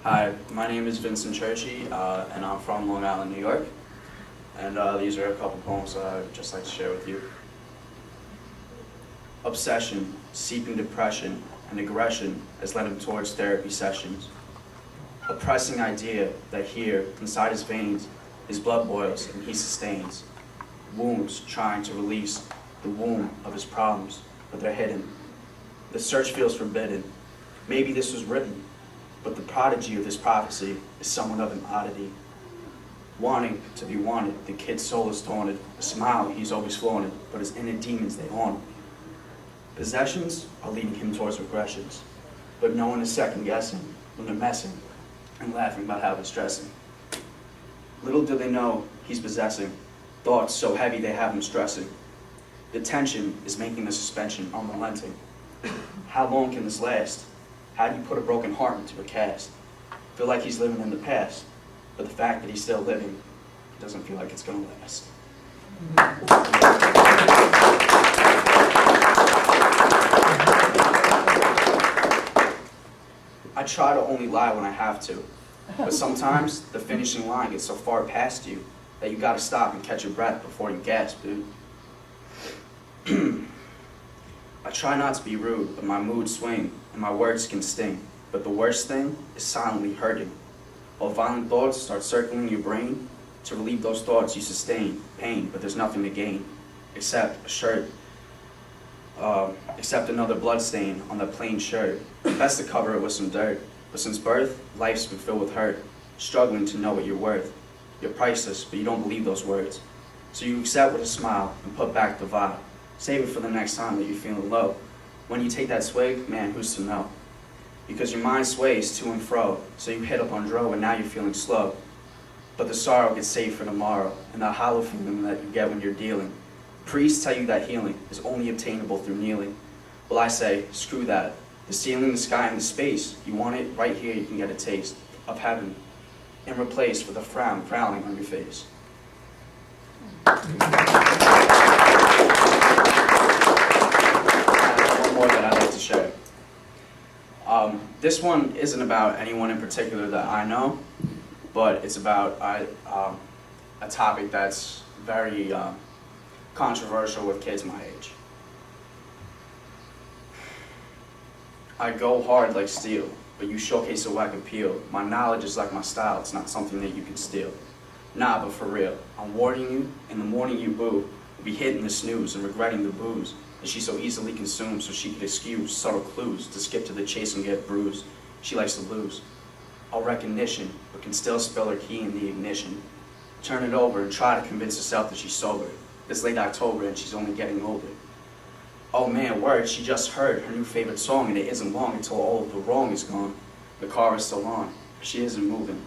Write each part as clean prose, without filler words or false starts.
Hi, my name is Vincent Chierchie, and I'm from Long Island, New York. And these are a couple poems I'd just like to share with you. Obsession, seeping depression, and aggression has led him towards therapy sessions. A pressing idea that here, inside his veins, his blood boils and he sustains. Wounds trying to release the womb of his problems, but they're hidden. The search feels forbidden. Maybe this was written, but the prodigy of this prophecy is somewhat of an oddity. Wanting to be wanted, the kid's soul is taunted. A smile he's always flaunted, but his inner demons they haunt him. Possessions are leading him towards regressions, but no one is second guessing when they're messing and laughing about how it's stressing. Little do they know he's possessing thoughts so heavy they have him stressing. The tension is making the suspension unrelenting. How long can this last? How do you put a broken heart into a cast? Feel like he's living in the past, but the fact that he's still living doesn't feel like it's gonna last. I try to only lie when I have to, but sometimes the finishing line gets so far past you that you gotta stop and catch your breath before you gasp, dude. I try not to be rude, but my moods swing and my words can sting. But the worst thing is silently hurting. While violent thoughts start circling your brain, to relieve those thoughts you sustain pain, but there's nothing to gain except a shirt, except another blood stain on that plain shirt. Best to cover it with some dirt. But since birth, life's been filled with hurt, struggling to know what you're worth. You're priceless, but you don't believe those words. So you accept with a smile and put back the vial. Save it for the next time that you're feeling low. When you take that swig, man, who's to know? Because your mind sways to and fro, so you hit up on dro and now you're feeling slow. But the sorrow gets saved for tomorrow, and that hollow feeling that you get when you're dealing. Priests tell you that healing is only obtainable through kneeling. Well, I say, screw that. The ceiling, the sky, and the space, you want it right here, you can get a taste of heaven, and replaced with a frown frowning on your face. More that I'd like to share. This one isn't about anyone in particular that I know, but it's about a topic that's very controversial with kids my age. I go hard like steel, but you showcase a whack appeal. My knowledge is like my style, it's not something that you can steal. Nah, but for real, I'm warning you, in the morning you boo, you'll be hitting the snooze and regretting the booze that she so easily consumes so she could excuse subtle clues to skip to the chase and get bruised. She likes to lose. All recognition, but can still spill her key in the ignition. Turn it over and try to convince herself that she's sober. It's late October and she's only getting older. Oh man, word, she just heard her new favorite song and it isn't long until all of the wrong is gone. The car is still on, she isn't moving.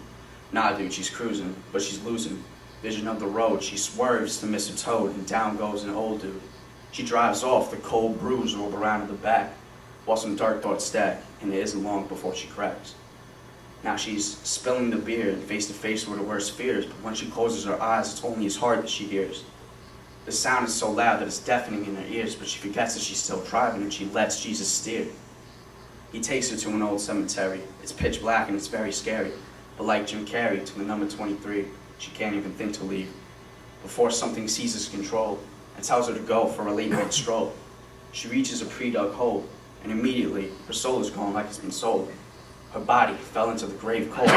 Nah dude, she's cruising, but she's losing vision of the road. She swerves to miss her toad and down goes an old dude. She drives off, the cold bruise rolled around in the back, while some dark thoughts stack, and it isn't long before she cracks. Now she's spilling the beer and face to face with her worst fears, but when she closes her eyes, it's only his heart that she hears. The sound is so loud that it's deafening in her ears, but she forgets that she's still driving and she lets Jesus steer. He takes her to an old cemetery. It's pitch black and it's very scary, but like Jim Carrey to the number 23, she can't even think to leave. Before something seizes control and tells her to go for a late night stroll. She reaches a pre-dug hole, and immediately her soul is gone like it's been sold. Her body fell into the grave cold.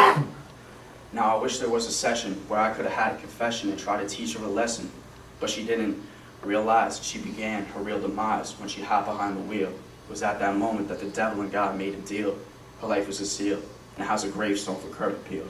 Now I wish there was a session where I could have had a confession and try to teach her a lesson, but she didn't realize she began her real demise when she hopped behind the wheel. It was at that moment that the devil and God made a deal. Her life was a seal, and how's a gravestone for Kurt appeal?